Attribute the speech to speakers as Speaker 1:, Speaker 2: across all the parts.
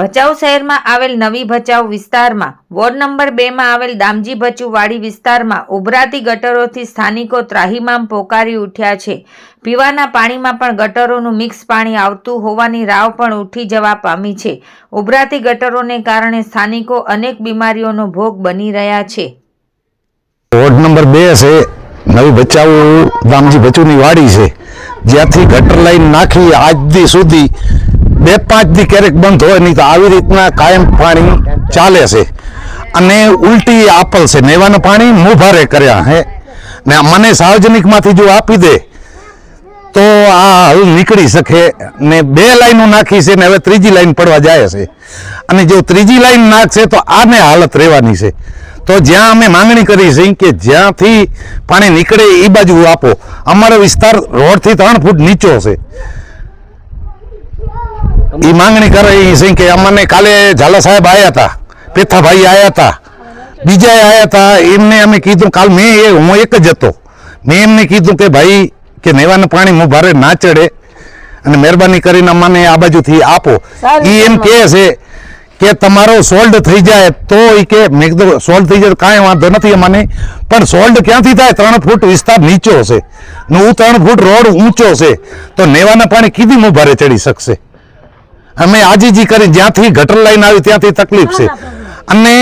Speaker 1: ભચાઉ શહેરમાં આવેલ નવી ભચાઉ વિસ્તારમાં વોર્ડ નંબર 2 માં આવેલ દામજી ભચુ વાડી વિસ્તારમાં ઉભરાતી ગટરોથી સ્થાનિકો ત્રાહિમામ પોકારી ઉઠ્યા છે। પીવાના પાણીમાં પણ ગટરોનું મિક્સ પાણી આવતું હોવાની રાવ પણ ઉઠી જવા પામી છે। ઉભરાતી ગટરોને કારણે સ્થાનિકો અનેક બીમારીઓનો ભોગ બની રહ્યા છે।
Speaker 2: વોર્ડ નંબર 2 છે નવી ભચાઉ દામજી ભચુની વાડી છે, જ્યાંથી ગટર લાઈન નાખી આજથી સુધી 2-5 દી ક્યારેક બંધ હોય નહીં તો આવી રીતના કાયમ પાણી ચાલે છે અને ઉલટી આપલ છે। નેવાનું પાણી મોભારે કર્યા હે ને મને સાર્વજનિકમાંથી જો આપી દે તો આ હલ નીકળી શકે ને 2 લાઈનો નાખી છે ને હવે 3જી લાઈન પડવા જાય છે અને જો 3જી લાઈન નાખશે તો આને હાલત રહેવાની છે। તો જ્યાં અમે માંગણી કરી છે કે જ્યાંથી પાણી નીકળે એ બાજુ આપો। અમારો વિસ્તાર રોડથી 3 ફૂટ નીચો છે, એ માંગણી કરી છે કે અમને કાલે ઝાલા સાહેબ આવ્યા હતા, પેથાભાઈ આવ્યા હતા, બીજા આવ્યા હતા, એમને અમે કીધું કાલ હું એક જ હતો, મેં એમને કીધું કે ભાઈ કે નેવાનું પાણી મોભારે ના ચડે અને મહેરબાની કરીને અમને આ બાજુથી આપો। એ એમ કહે છે કે તમારો સોલ્ડ થઈ જાય તો એ કે મેં કીધું સોલ્ડ થઈ જાય તો કાંઈ વાંધો નથી અમને, પણ સોલ્ડ ક્યાંથી થાય? 3 ફૂટ વિસ્તાર નીચો છે ને હું 3 ફૂટ રોડ ઊંચો છે, તો નેવાના પાણી કીધી મોભારે ચડી શકશે? અમે આજીજી કરી, જ્યાંથી ગટર લાઈન આવી ત્યાંથી તકલીફ છે અને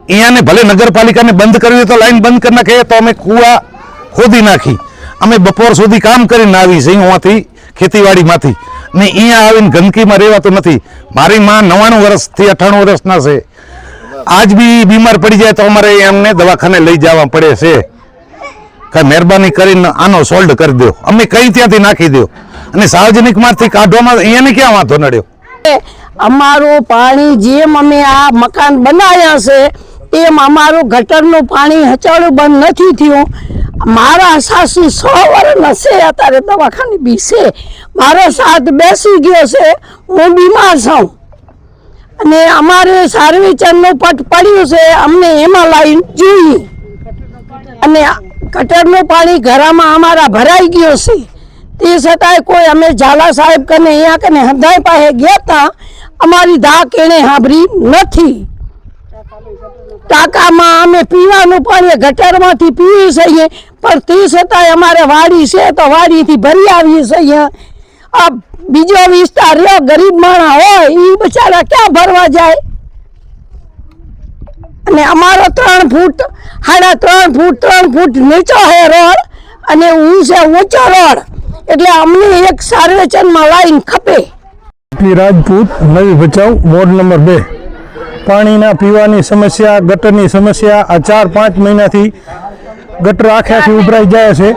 Speaker 2: અહીંયાને ભલે નગરપાલિકાને બંધ કરવી તો લાઈન બંધ કરી નાખે તો અમે કૂવા ખોદી નાખી। અમે બપોર સુધી કામ કરીને આવી છે અહીંયાથી ખેતીવાડીમાંથી ને અહીંયા આવીને ગંદકીમાં રહેવાતું નથી। મારી માં 99 વર્ષથી 98 વર્ષના છે, આજ બી બીમાર પડી જાય તો અમારે એમને દવાખાને લઈ જવા પડે છે। કે મહેરબાની કરીને આનો સોલ્વ કરી દો, અમે કઈ ત્યાંથી નાખી દો અને સાર્વજનિકમાંથી કાઢવામાં અહીંયાને ક્યાં વાંધો નડ્યો?
Speaker 3: અમારું પાણી જેમ અમે આ મકાન બનાવ્યા છે એમ અમારું ગટરનું પાણી હચાડું બંધ નથી થયું। મારા સાસુ 100 વર્ષના છે, અત્યારે દવાખાને બી છે, મારો સાથ બેસી ગયો છે, હું બીમાર છું અને અમારે સાર્વજનિકનું પટ પડ્યું છે, અમને એમાં લાઈન જોઈએ અને ગટરનું પાણી ઘરમાં અમારા ભરાઈ ગયો છે। તે છતાંય કોઈ અમે ઝાલા સાહેબ કને અહીંયા કને હંધાઈ પાસે ગયા હતા, અમારી ધાક એને સાંભળી નથી। ટાંકામાં અમે પીવાનું પાણી ગટરમાંથી પીએ છીએ, પણ તે છતાંય અમારે વાડી છે તો વાડીથી ભરી આવીએ છીએ। આ બીજો વિસ્તાર રહ્યો ગરીબ માણસ હોય એ બચારા ક્યાં ભરવા જાય? અને અમારો 3 ફૂટ 3.5 ફૂટ નીચો છે રોડ અને ઊંચો રોડ, એટલે અમને એક સાર્વજનિકમાં લાઈન ખપે।
Speaker 4: રાજપૂત નવી ભચાઉ વોર્ડ નંબર 2 પાણીના પીવાની સમસ્યા, ગટરની સમસ્યા આ 4-5 મહિનાથી ગટર આખે ઉભરાઈ જાય છે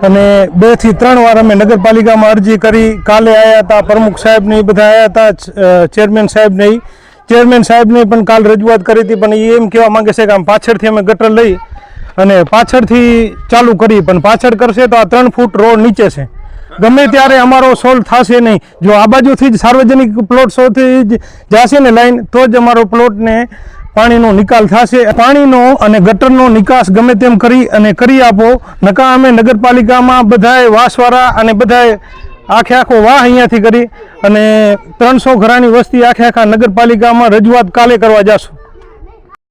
Speaker 4: અને 2 થી 3 વાર અમે નગરપાલિકામાં અરજી કરી। કાલે આવ્યા હતા પ્રમુખ સાહેબને, બધા આવ્યા હતા, ચેરમેન સાહેબને પણ કાલ રજૂઆત કરી હતી, પણ એ એમ કહેવા માંગે છે કે આમ પાછળથી અમે ગટર લઈ અને પાછળથી ચાલુ કરી, પણ પાછળ કરશે તો આ 3 ફૂટ રોડ નીચે છે, ગમે ત્યારે અમારો સોલ્વ થશે નહીં। જો આ બાજુથી જ સાર્વજનિક પ્લોટ સૌથી જ જશે ને લાઈન તો જ અમારો પ્લોટને પાણીનો નિકાલ થશે। પાણીનો અને ગટરનો નિકાસ ગમે તેમ કરી આપો, નકા અમે નગરપાલિકામાં બધાએ વાસવાળા અને બધાએ આખો વાહ અહીંયાથી કરી અને 300 ઘરાની વસ્તી આખા નગરપાલિકામાં રજૂઆત કાલે કરવા જશું।